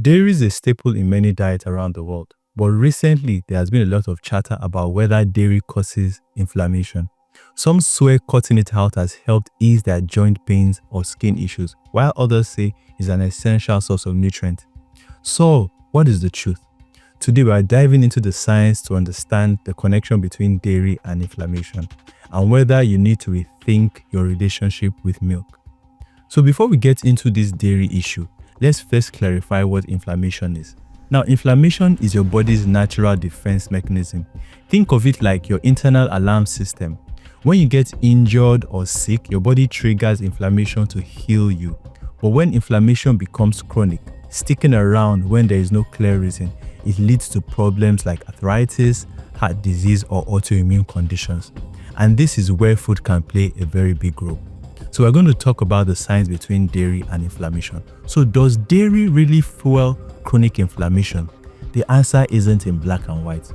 Dairy is a staple in many diets around the world, but recently there has been a lot of chatter about whether dairy causes inflammation. Some swear cutting it out has helped ease their joint pains or skin issues, while others say it's an essential source of nutrient. So, what is the truth? Today we are diving into the science to understand the connection between dairy and inflammation, and whether you need to rethink your relationship with milk. So before we get into this dairy issue, let's first clarify what inflammation is. Now, inflammation is your body's natural defense mechanism. Think of it like your internal alarm system. When you get injured or sick, your body triggers inflammation to heal you. But when inflammation becomes chronic, sticking around when there is no clear reason, it leads to problems like arthritis, heart disease, or autoimmune conditions. And this is where food can play a very big role. So we're going to talk about the science between dairy and inflammation. So does dairy really fuel chronic inflammation? The answer isn't in black and white.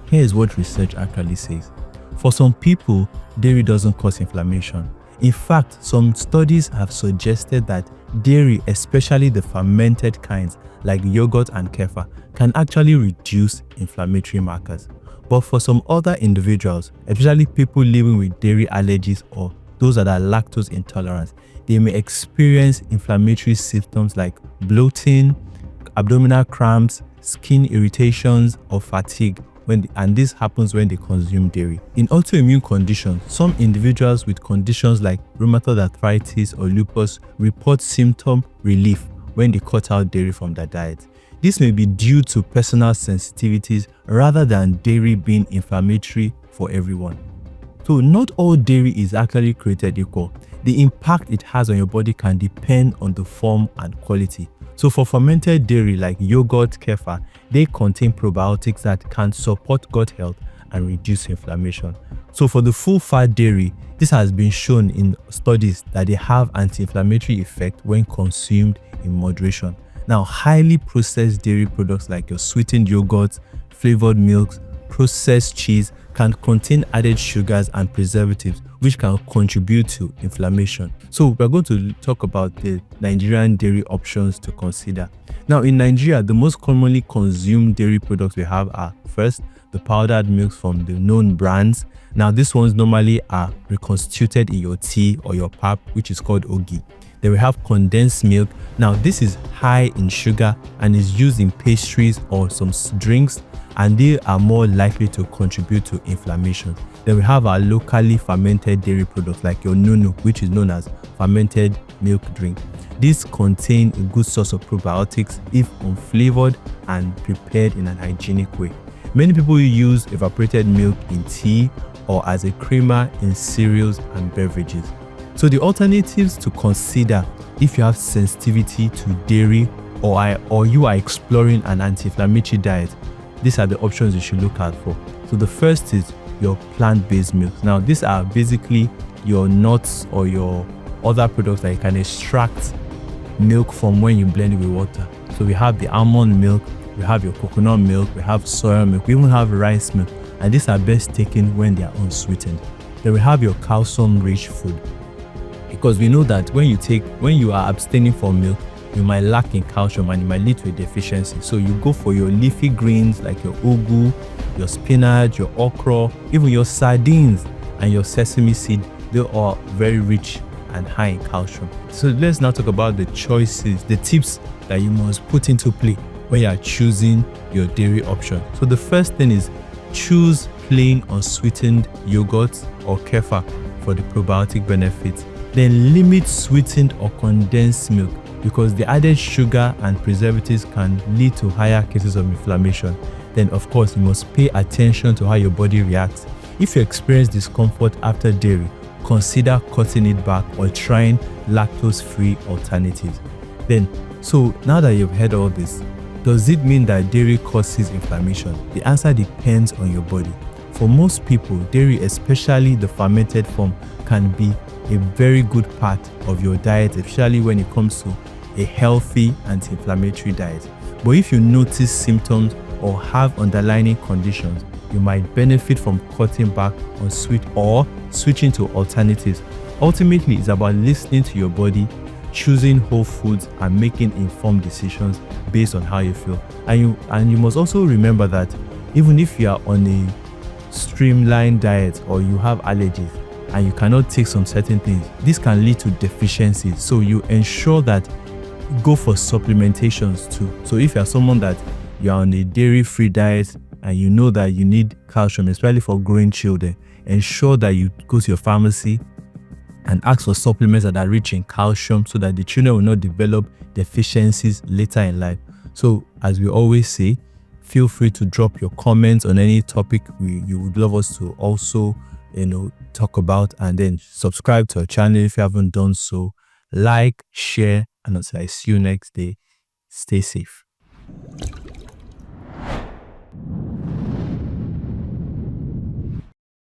Here's what research actually says. For some people, dairy doesn't cause inflammation. In fact, some studies have suggested that dairy, especially the fermented kinds like yogurt and kefir, can actually reduce inflammatory markers. But for some other individuals, especially people living with dairy allergies or those that are lactose intolerant, they may experience inflammatory symptoms like bloating, abdominal cramps, skin irritations, or fatigue, and this happens when they consume dairy. In autoimmune conditions, some individuals with conditions like rheumatoid arthritis or lupus report symptom relief when they cut out dairy from their diet. This may be due to personal sensitivities rather than dairy being inflammatory for everyone. So not all dairy is actually created equal. The impact it has on your body can depend on the form and quality. So for fermented dairy like yogurt, kefir, they contain probiotics that can support gut health and reduce inflammation. So for the full-fat dairy, this has been shown in studies that they have anti-inflammatory effect when consumed in moderation. Now, highly processed dairy products like your sweetened yogurt, flavored milks, processed cheese can contain added sugars and preservatives which can contribute to inflammation. So we're going to talk about the Nigerian dairy options to consider. Now in Nigeria, the most commonly consumed dairy products we have are first, the powdered milks from the known brands. Now these ones normally are reconstituted in your tea or your pap, which is called ogi. Then we have condensed milk. Now this is high in sugar and is used in pastries or some drinks, and they are more likely to contribute to inflammation. Then we have our locally fermented dairy products like your nunu, which is known as fermented milk drink. These contain a good source of probiotics if unflavored and prepared in an hygienic way. Many people use evaporated milk in tea or as a creamer in cereals and beverages. So the alternatives to consider if you have sensitivity to dairy or you are exploring an anti-inflammatory diet, these are the options you should look out for. So the first is your plant-based milks. Now these are basically your nuts or your other products that you can extract milk from when you blend it with water. So we have the almond milk, we have your coconut milk, we have soya milk, we even have rice milk, and these are best taken when they are unsweetened. Then we have your calcium-rich food, because we know that when you are abstaining from milk, you might lack in calcium and it might lead to a deficiency. So you go for your leafy greens like your ugu, your spinach, your okra, even your sardines and your sesame seed. They are very rich and high in calcium. So let's now talk about the choices, the tips that you must put into play when you are choosing your dairy option. So the first thing is choose plain unsweetened yogurt or kefir for the probiotic benefits. Then limit sweetened or condensed milk, because the added sugar and preservatives can lead to higher cases of inflammation. Then of course you must pay attention to how your body reacts. If you experience discomfort after dairy, consider cutting it back or trying lactose-free alternatives. Then, so now that you've heard all this, does it mean that dairy causes inflammation? The answer depends on your body. For most people, dairy, especially the fermented form, can be a very good part of your diet, especially when it comes to a healthy anti-inflammatory diet. But if you notice symptoms or have underlying conditions, you might benefit from cutting back on sweet or switching to alternatives. Ultimately, it's about listening to your body, choosing whole foods and making informed decisions based on how you feel. And you must also remember that even if you are on a streamlined diet or you have allergies and you cannot take some certain things, this can lead to deficiencies. So you ensure that you go for supplementations too. So if you are someone that you are on a dairy-free diet and you know that you need calcium, especially for growing children, ensure that you go to your pharmacy and ask for supplements that are rich in calcium so that the children will not develop deficiencies later in life. So as we always say, feel free to drop your comments on any topic you would love us to also talk about, and then subscribe to our channel if you haven't done so. Like, share, and until I see you next day, stay safe.